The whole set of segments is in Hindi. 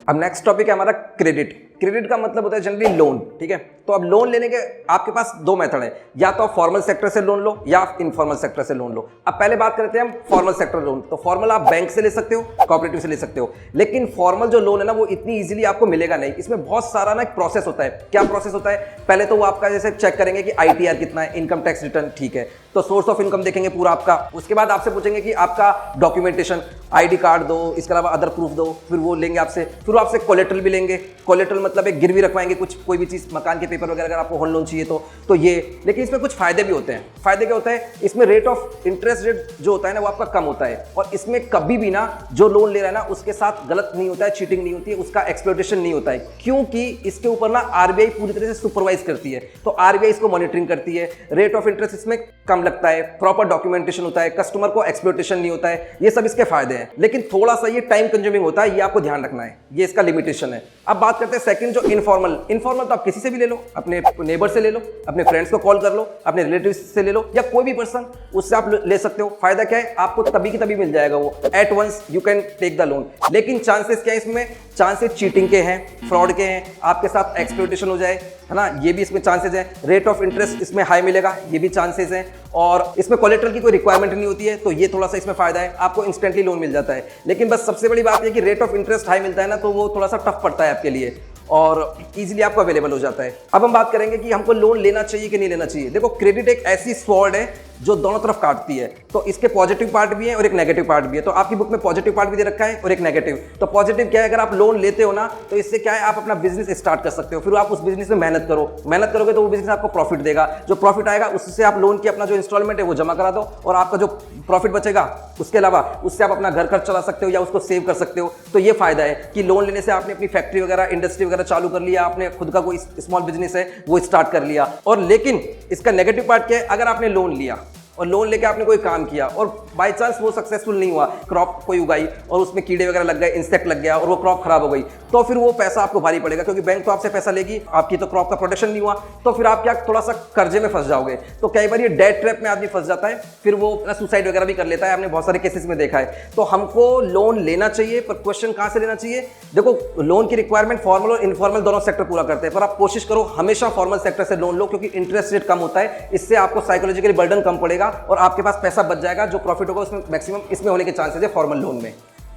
अब नेक्स्ट टॉपिक है हमारा क्रेडिट। क्रेडिट का मतलब होता है जनरली लोन, ठीक है। तो अब लोन लेने के आपके पास दो मेथड है, या तो आप फॉर्मल सेक्टर से लोन लो या आप इनफॉर्मल सेक्टर से लोन लो। अब पहले बात करते हैं हम फॉर्मल सेक्टर लोन। तो फॉर्मल आप बैंक से ले सकते हो, कोऑपरेटिव से ले सकते हो, लेकिन फॉर्मल जो लोन है ना वो इतनी इजीली आपको मिलेगा नहीं। इसमें बहुत सारा ना एक प्रोसेस होता है। क्या प्रोसेस होता है? पहले तो वो आपका जैसे चेक करेंगे कि ITR कितना है, इनकम टैक्स रिटर्न, ठीक है, तो सोर्स ऑफ इनकम देखेंगे पूरा आपका। उसके बाद आपसे पूछेंगे कि आपका डॉक्यूमेंटेशन, ID कार्ड दो, इसके अलावा अदर प्रूफ दो, फिर वो लेंगे आपसे, फिर वो आपसे कोलेटरल भी लेंगे। कोलेटरल मतलब एक गिरवी रखवाएंगे कुछ, कोई भी चीज, मकान के पेपर वगैरह, अगर आपको होम लोन चाहिए तो ये। लेकिन इसमें कुछ फायदे भी होते हैं। फायदे क्या होता है? इसमें रेट ऑफ इंटरेस्ट रेट जो होता है ना वो आपका कम होता है, और इसमें कभी भी ना जो लोन ले रहा है ना उसके साथ गलत नहीं होता है, चीटिंग नहीं होती है, उसका एक्सप्लॉइटेशन नहीं होता है, क्योंकि इसके ऊपर ना RBI पूरी तरह से सुपरवाइज करती है। तो RBI इसको मॉनिटरिंग करती है, रेट ऑफ इंटरेस्ट इसमें कम लगता है, प्रॉपर डॉक्यूमेंटेशन होता है, कस्टमर को एक्सप्लॉइटेशन नहीं होता है। ये सब इसके फायदे हैं, लेकिन थोड़ा सा ये टाइम कंज्यूमिंग होता है, ये आपको ध्यान रखना है, ये इसका लिमिटेशन है। अब बात करते हैं सेकंड जो इनफॉर्मल। इनफॉर्मल तो आप किसी से भी ले लो, अपने नेबर से ले लो, अपने फ्रेंड्स को कॉल कर लो, अपने रिलेटिव से ले लो, या कोई भी पर्सन, उससे आप ले सकते हो। फायदा क्या है? आपको तभी की तभी मिल जाएगा वो, at once you can take the loan. लेकिन चांसेस क्या है इसमें? चांसेस चीटिंग के हैं, फ्रॉड के हैं, आपके साथ एक्सप्लॉइटेशन हो जाए, है ना, ये भी इसमें चांसेस है। रेट ऑफ इंटरेस्ट इसमें हाई मिलेगा, ये भी चांसेस है, और इसमें कोलेटरल की कोई रिक्वायरमेंट नहीं होती है, तो ये थोड़ा सा इसमें फायदा है, आपको इंस्टेंटली लोन मिल जाता है। लेकिन बस सबसे बड़ी बात है कि रेट ऑफ इंटरेस्ट हाई मिलता है ना, तो वो थोड़ा सा टफ पड़ता है आपके लिए, और इजीली आपको अवेलेबल हो जाता है। अब हम बात करेंगे कि हमको लोन लेना चाहिए कि नहीं लेना चाहिए। देखो, क्रेडिट एक ऐसी स्वॉर्ड है जो दोनों तरफ काटती है, तो इसके पॉजिटिव पार्ट भी है और एक नेगेटिव पार्ट भी है। तो आपकी बुक में पॉजिटिव पार्ट भी दे रखा है और एक नेगेटिव। तो पॉजिटिव क्या है? अगर आप लोन लेते हो ना तो इससे क्या है, आप अपना बिजनेस स्टार्ट कर सकते हो, फिर आप उस बिजनेस में मेहनत करो, मेहनत करोगे तो वो बिजनेस आपको प्रॉफिट देगा। जो प्रॉफिट आएगा उससे आप लोन की अपना जो इंस्टॉलमेंट है वो जमा करा दो, और आपका जो प्रॉफिट बचेगा उसके अलावा उससे आप अपना घर खर्च चला सकते हो या उसको सेव कर सकते हो। तो ये फायदा है कि लोन लेने से आपने अपनी फैक्ट्री वगैरह, इंडस्ट्री वगैरह चालू कर लिया, आपने खुद का कोई स्मॉल बिजनेस है वो स्टार्ट कर लिया। और लेकिन इसका नेगेटिव पार्ट क्या है? अगर आपने लोन लिया और लोन लेके आपने कोई काम किया और बाय चांस वो सक्सेसफुल नहीं हुआ, क्रॉप कोई उगाई और उसमें कीड़े वगैरह लग गए, इंसेक्ट लग गया और वो क्रॉप खराब हो गई, तो फिर वो पैसा आपको भारी पड़ेगा, क्योंकि बैंक तो आपसे पैसा लेगी, आपकी तो क्रॉप का प्रोडक्शन नहीं हुआ, तो फिर आप क्या थोड़ा सा कर्जे में फंस जाओगे। तो कई बार ये डेट ट्रैप में आदमी फंस जाता है, फिर वो अपना सुसाइड वगैरह भी कर लेता है, आपने बहुत सारे केसेस में देखा है। तो हमको लोन लेना चाहिए, पर क्वेश्चन कहाँ से लेना चाहिए? देखो, लोन की रिक्वायरमेंट फॉर्मल और इनफॉर्मल दोनों सेक्टर पूरा करते हैं, पर आप कोशिश करो हमेशा फॉर्मल सेक्टर से लोन लो, क्योंकि इंटरेस्ट रेट कम होता है, इससे आपको साइकोलॉजिकली बर्डन कम पड़ेगा और आपके पास पैसा बच जाएगा, जो प्रॉफिट होगा उसमें मैक्सिमम इसमें होने के चांसेस है फॉर्मल लोन में।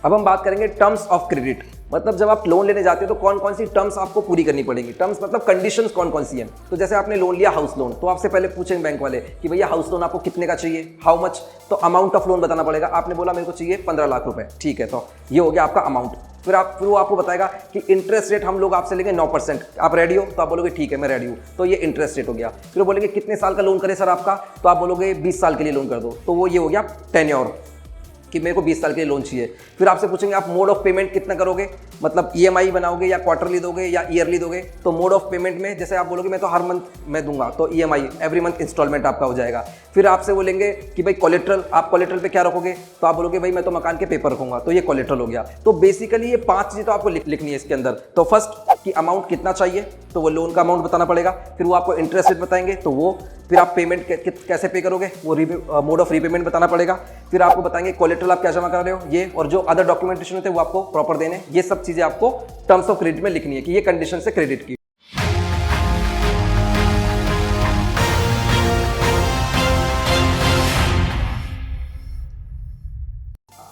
अब हम बात करेंगे टर्म्स ऑफ क्रेडिट। मतलब जब आप लोन लेने जाते हो तो कौन कौन सी टर्म्स आपको पूरी करनी पड़ेगी। टर्म्स मतलब कंडीशंस कौन कौन सी हैं। तो जैसे आपने लोन लिया हाउस लोन, तो आपसे पहले पूछेंगे बैंक वाले कि भैया हाउस लोन आपको कितने का चाहिए, हाउ मच, तो अमाउंट ऑफ लोन बताना पड़ेगा। आपने बोला मेरे को चाहिए 15 लाख रुपए, ठीक है, तो ये हो गया आपका अमाउंट। फिर वो आपको बताएगा कि इंटरेस्ट रेट हम लोग आपसे लेंगे 9%, आप रेडी हो? तो आप बोलोगे ठीक है मैं रेडी हूँ, तो ये इंटरेस्ट रेट हो गया। फिर वो बोलेंगे कितने साल का लोन करें सर आपका, तो आप बोलोगे 20 साल के लिए लोन कर दो, तो वो ये हो गया टेन्योर कि मेरे को 20 साल के लिए लोन चाहिए। फिर आपसे पूछेंगे आप मोड ऑफ पेमेंट कितना करोगे, मतलब EMI बनाओगे या क्वार्टरली दोगे या ईयरली दोगे। तो मोड ऑफ पेमेंट में जैसे आप बोलोगे मैं तो हर मंथ में दूंगा, तो EMI एवरी मंथ इंस्टॉलमेंट आपका हो जाएगा। फिर आपसे वो लेंगे कि भाई कोलेट्रल, आप कोलेट्रल पे क्या रखोगे, तो आप बोलोगे भाई मैं तो मकान के पेपर रखूंगा, तो ये कोलेट्रल हो गया। तो बेसिकली ये 5 चीज़ें तो आपको लिखनी है इसके अंदर। तो फर्स्ट कि अमाउंट कितना चाहिए, तो वो लोन का अमाउंट बताना पड़ेगा। फिर वो आपको इंटरेस्ट रेट बताएंगे, तो वो फिर आप पेमेंट कैसे पे करोगे, वो मोड ऑफ रीपेमेंट बताना पड़ेगा। फिर आपको बताएंगे कोलेट्रल आप क्या जमा कर रहे हो ये, और जो अदर डॉक्यूमेंटेशन होते हैं वो आपको प्रॉपर देने। ये सब चीज़ें आपको टर्म्स ऑफ क्रेडिट में लिखनी है कि ये कंडीशन से क्रेडिट की।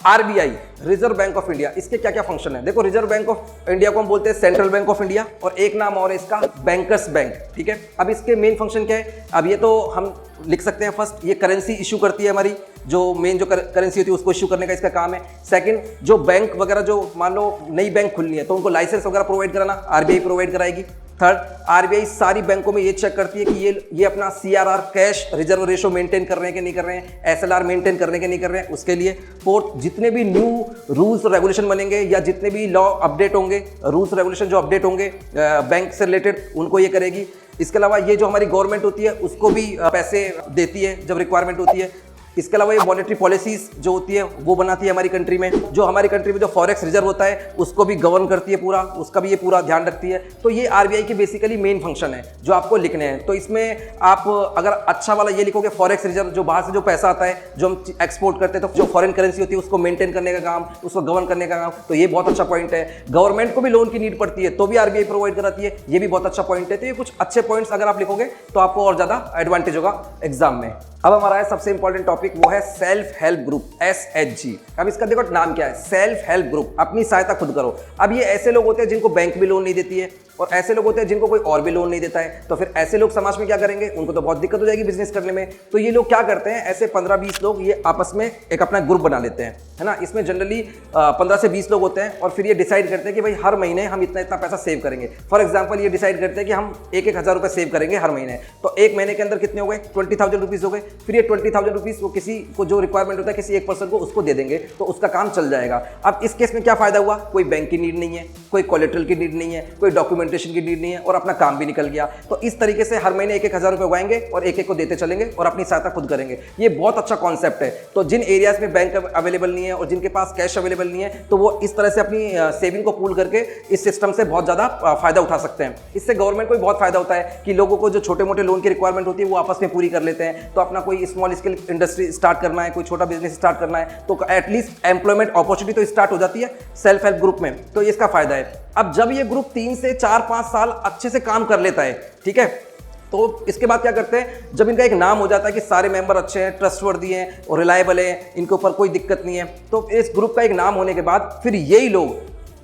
RBI, reserve bank of India, इसके क्या क्या फंक्शन है? देखो, रिजर्व बैंक ऑफ इंडिया को हम बोलते हैं सेंट्रल बैंक ऑफ इंडिया, और एक नाम और है इसका बैंकर्स बैंक, ठीक है। अब इसके मेन फंक्शन क्या है? अब ये तो हम लिख सकते हैं। फर्स्ट, ये करेंसी इशू करती है, हमारी जो मेन जो करेंसी होती है उसको इशू करने का इसका काम है। सेकंड, जो बैंक वगैरह जो मान लो नई बैंक खुलनी है तो उनको लाइसेंस वगैरह प्रोवाइड कराना RBI प्रोवाइड कराएगी। थर्ड, RBI सारी बैंकों में ये चेक करती है कि ये अपना CRR cash reserve ratio maintain कर रहे हैं कि नहीं कर रहे हैं, SLR मेंटेन करने के नहीं कर रहे हैं, उसके लिए। फोर्थ, जितने भी न्यू रूल्स रेगुलेशन बनेंगे या जितने भी लॉ अपडेट होंगे, रूल्स रेगुलेशन जो अपडेट होंगे बैंक से रिलेटेड, उनको ये करेगी। इसके अलावा ये जो हमारी गवर्नमेंट होती है उसको भी पैसे देती है जब रिक्वायरमेंट होती है। इसके अलावा ये मॉनेटरी पॉलिसीज जो होती है वो बनाती है हमारी कंट्री में, जो हमारी कंट्री में जो फॉरेक्स रिजर्व होता है उसको भी गवर्न करती है पूरा, उसका भी ये पूरा ध्यान रखती है। तो ये आरबीआई की बेसिकली मेन फंक्शन है जो आपको लिखने हैं। तो इसमें आप अगर अच्छा वाला ये लिखोगे फॉरेक्स रिजर्व, जो बाहर से जो पैसा आता है जो हम एक्सपोर्ट करते हैं, तो जो फॉरेन करेंसी होती है उसको मेंटेन करने का काम, उसको गवर्न करने का काम, तो ये बहुत अच्छा पॉइंट है। गवर्नमेंट को भी लोन की नीड पड़ती है तो भी आरबीआई प्रोवाइड कराती है, ये भी बहुत अच्छा पॉइंट है। तो ये कुछ अच्छे पॉइंट्स अगर आप लिखोगे तो आपको और ज्यादा एडवांटेज होगा एग्जाम में। अब हमारा है सबसे इंपॉर्टेंट टॉपिक, वो है सेल्फ हेल्प ग्रुप, SHG। अब इसका देखो नाम क्या है, सेल्फ हेल्प ग्रुप, अपनी सहायता खुद करो। अब ये ऐसे लोग होते हैं जिनको बैंक भी लोन नहीं देती है और ऐसे लोग होते हैं जिनको कोई और भी लोन नहीं देता है। तो फिर ऐसे लोग समाज में क्या करेंगे, उनको तो बहुत दिक्कत हो जाएगी बिजनेस करने में। तो ये लोग क्या करते हैं, ऐसे 15-20 लोग ये आपस में एक अपना ग्रुप बना लेते हैं, है ना। इसमें जनरली 15 से 20 लोग होते हैं और फिर ये डिसाइड करते हैं कि भाई हर महीने हम इतना इतना पैसा सेव करेंगे। फॉर एग्जाम्पल ये डिसाइड करते हैं कि हम 1,000 रुपये सेव करेंगे हर महीने। तो एक महीने के अंदर कितने हो गए, 20,000 रुपीज़ हो गए। फिर ये 20,000 रुपीज़ वो किसी को जो रिक्वायरमेंट होता है किसी एक पर्सन को उसको दे देंगे तो उसका काम चल जाएगा। अब इस केस में क्या फायदा हुआ, कोई बैंक की नीड नहीं है, कोई कोलेट्रल की नीड नहीं है, कोई डॉक्यूमेंटेशन की नीड नहीं है और अपना काम भी निकल गया। तो इस तरीके से हर महीने 1,000 रुपये उगाएंगे और एक को देते चलेंगे और अपनी सहायता खुद करेंगे। ये बहुत अच्छा कॉन्सेप्ट है। तो जिन एरियाज में बैंक अवेलेबल नहीं है और जिनके पास कैश अवेलेबल नहीं है तो वो इस तरह से अपनी सेविंग को पूल करके इस सिस्टम से बहुत ज़्यादा फायदा उठा सकते हैं। इससे गवर्नमेंट को भी बहुत फायदा होता है कि लोगों को जो छोटे मोटे लोन की रिक्वायरमेंट होती है वो आपस में पूरी कर लेते हैं। तो अपना कोई स्मॉल स्केल इंडस्ट्री स्टार्ट करना है, कोई छोटा बिजनेस स्टार्ट करना है तो एटलीस्ट एम्प्लॉयमेंट अपॉर्चुनिटी तो स्टार्ट हो जाती है सेल्फ हेल्प ग्रुप में। तो इसका फायदा है। अब जब ये ग्रुप 3 से 4-5 साल अच्छे से काम कर लेता है, ठीक है, तो इसके बाद क्या करते हैं, जब इनका एक नाम हो जाता है कि सारे मेंबर अच्छे हैं, ट्रस्टवर्दी हैं और रिलायबल हैं, इनके ऊपर कोई दिक्कत नहीं है, तो इस ग्रुप का एक नाम होने के बाद फिर यही लोग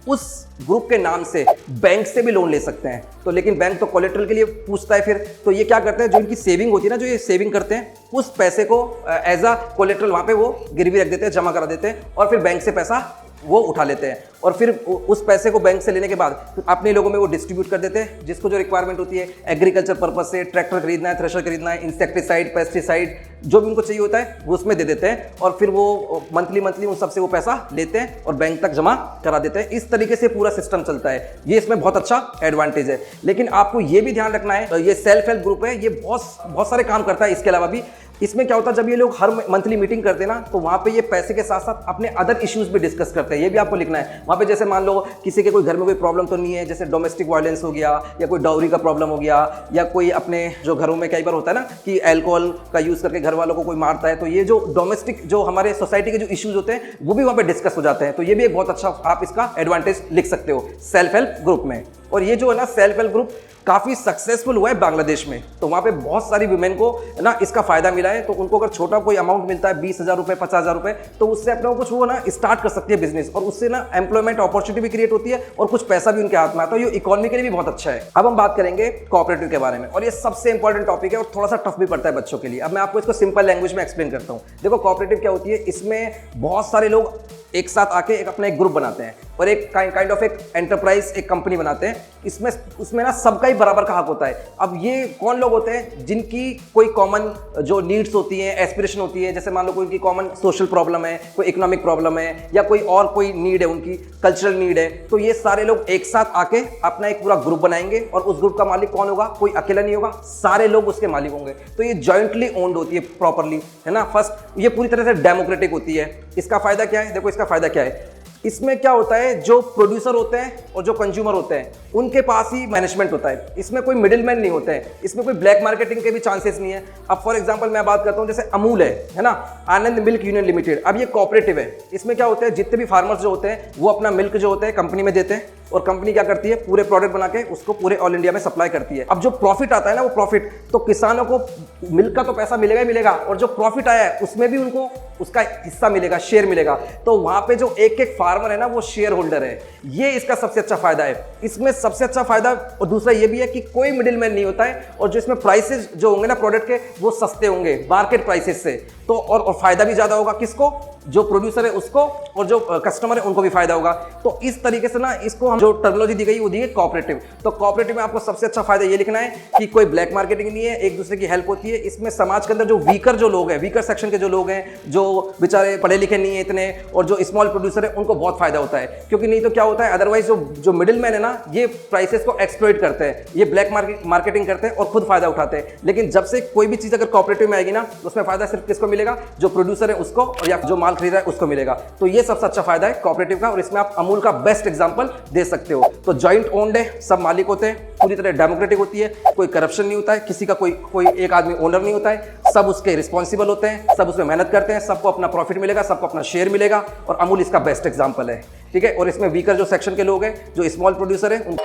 उस ग्रुप के नाम से बैंक से भी लोन ले सकते हैं। तो लेकिन बैंक तो कोलेट्रल के लिए पूछता है फिर, तो ये क्या करते हैं, जो इनकी सेविंग होती है ना, जो ये सेविंग करते हैं उस पैसे को एज अ कोलेट्रल वहाँ पे वो गिरवी रख देते हैं, जमा करा देते हैं और फिर बैंक से पैसा वो उठा लेते हैं और फिर उस पैसे को बैंक से लेने के बाद अपने लोगों में वो डिस्ट्रीब्यूट कर देते हैं जिसको जो रिक्वायरमेंट होती है एग्रीकल्चर पर्पस से, ट्रैक्टर खरीदना है, थ्रेशर खरीदना है, इंसेक्टिसाइड, पेस्टिसाइड, जो भी उनको चाहिए होता है वो उसमें दे देते हैं और फिर वो मंथली उन सबसे वो पैसा लेते हैं और बैंक तक जमा करा देते हैं। इस तरीके से पूरा सिस्टम चलता है। ये इसमें बहुत अच्छा एडवांटेज है। लेकिन आपको ये भी ध्यान रखना है, ये सेल्फ हेल्प ग्रुप है, ये बहुत सारे काम करता है। इसके अलावा भी इसमें क्या होता है, जब ये लोग हर मंथली मीटिंग करते हैं ना तो वहाँ पे ये पैसे के साथ साथ अपने अदर इश्यूज भी डिस्कस करते हैं। ये भी आपको लिखना है वहाँ पे। जैसे मान लो किसी के कोई घर में कोई प्रॉब्लम तो नहीं है, जैसे डोमेस्टिक वायलेंस हो गया या कोई डाउरी का प्रॉब्लम हो गया या कोई अपने जो घरों में कई बार होता है ना कि अल्कोहल का यूज़ करके घर वालों को कोई मारता है, तो ये जो डोमेस्टिक जो हमारे सोसाइटी के जो इश्यूज होते हैं वो भी वहाँ पे डिस्कस हो जाते हैं। तो ये भी एक बहुत अच्छा आप इसका एडवांटेज लिख सकते हो सेल्फ हेल्प ग्रुप में। और ये जो है ना सेल्फ हेल्प ग्रुप काफ़ी सक्सेसफुल हुआ है बांग्लादेश में। तो वहाँ पे बहुत सारी वुमेन को ना इसका फायदा मिला है। तो उनको अगर छोटा कोई अमाउंट मिलता है 20,000 रुपये, 50,000 रुपये, तो उससे अपने को कुछ वो ना स्टार्ट कर सकती है बिजनेस और उससे ना एम्प्लॉयमेंट अपॉर्चुनिटी भी क्रिएट होती है और कुछ पैसा भी उनके हाथ में आता है। ये इकोनॉमी के लिए भी बहुत अच्छा है। अब हम बात करेंगे कोऑपरेटिव के बारे में और ये सबसे इंपॉर्टेंट टॉपिक है और थोड़ा सा टफ भी पड़ता है बच्चों के लिए। अब मैं आपको इसको सिंपल लैंग्वेज में एक्सप्लेन करता हूँ। देखो कोऑपरेटिव क्या होती है, इसमें बहुत सारे लोग एक साथ आके अपना एक ग्रुप बनाते हैं और एक काइंड ऑफ एक एंटरप्राइज, एक कंपनी बनाते हैं। उसमें ना सबका ही बराबर का हक होता है। अब ये कौन लोग होते हैं, जिनकी कोई कॉमन जो नीड्स होती हैं, एस्पिरेशन होती है, जैसे मान लो कोई की कॉमन सोशल प्रॉब्लम है, कोई इकोनॉमिक प्रॉब्लम है या कोई और कोई नीड है, उनकी कल्चरल नीड है, तो ये सारे लोग एक साथ आके अपना एक पूरा ग्रुप बनाएंगे और उस ग्रुप का मालिक कौन होगा, कोई अकेला नहीं होगा, सारे लोग उसके मालिक होंगे। तो ये जॉइंटली ओन्ड होती है प्रॉपरली, है ना। फर्स्ट ये पूरी तरह से डेमोक्रेटिक होती है। इसका फायदा क्या है, देखो इसका फायदा क्या है, इसमें क्या होता है, जो प्रोड्यूसर होते हैं और जो कंज्यूमर होते हैं उनके पास ही मैनेजमेंट होता है। इसमें कोई मिडिलमैन नहीं होते हैं, इसमें कोई ब्लैक मार्केटिंग के भी चांसेस नहीं है। अब फॉर एग्जांपल मैं बात करता हूं, जैसे अमूल है ना, आनंद मिल्क यूनियन लिमिटेड। अब ये कोऑपरेटिव है। इसमें क्या होता है, जितने भी फार्मर्स जो होते हैं वो अपना मिल्क जो होता है कंपनी में देते हैं और कंपनी क्या करती है, पूरे प्रोडक्ट बना के उसको पूरे ऑल इंडिया में सप्लाई करती है। अब जो प्रॉफिट आता है ना, वो प्रॉफिट तो किसानों को मिल्क का तो पैसा मिलेगा ही मिलेगा और जो प्रॉफिट आया है उसमें भी उनको उसका हिस्सा मिलेगा, शेयर मिलेगा। तो वहां पे जो एक एक फार्मर है ना वो शेयर होल्डर है। ये इसका सबसे अच्छा फायदा है। इसमें सबसे अच्छा फायदा और दूसरा ये भी है कि कोई मिडिलमैन नहीं होता है और जो इसमें प्राइसेस जो होंगे ना प्रोडक्ट के, वो सस्ते होंगे मार्केट प्राइसेस से। तो और फायदा भी ज्यादा होगा किसको, जो प्रोड्यूसर है उसको, और जो कस्टमर है उनको भी फायदा होगा। तो इस तरीके से ना इसको हम जो टर्मिनोलॉजी दी गई वो दी है कोऑपरेटिव। तो कोऑपरेटिव में आपको सबसे अच्छा फायदा ये लिखना है कि कोई ब्लैक मार्केटिंग नहीं है, एक दूसरे की हेल्प होती है। इसमें समाज के अंदर जो वीकर जो लोग हैं, वीकर सेक्शन के जो लोग हैं, जो बेचारे पढ़े लिखे नहीं है इतने, और जो स्मॉल प्रोड्यूसर है, उनको बहुत फायदा होता है। क्योंकि नहीं तो क्या होता है, अदरवाइज जो मिडिल मैन है ना, ये प्राइसेस को एक्सप्लॉइट करते हैं, ये ब्लैक मार्केटिंग करते हैं और खुद फायदा उठाते हैं। लेकिन जब से कोई भी चीज़ अगर कोऑपरेटिव में आएगी ना, उसमें फायदा सिर्फ किसको मिलेगा, जो प्रोड्यूसर है उसको, और या जो माल खरीद रहा है उसको मिलेगा। तो ये सबसे अच्छा फायदा है कोऑपरेटिव का, और इसमें आप अमूल का बेस्ट एग्जांपल दे सकते हो। तो जॉइंट ओन्ड है, सब मालिक होते हैं, पूरी तरह डेमोक्रेटिक होती है, कोई करप्शन नहीं होता है, किसी का कोई एक आदमी ओनर नहीं होता है, सब उसके रिस्पॉन्सिबल होते हैं, सब उसमें मेहनत करते हैं, सबको अपना प्रॉफिट मिलेगा, सबको अपना शेयर मिलेगा, और अमूल इसका बेस्ट एग्जाम्पल है। ठीक है, और इसमें वीकर जो सेक्शन के लोग हैं, जो स्मॉल प्रोड्यूसर है,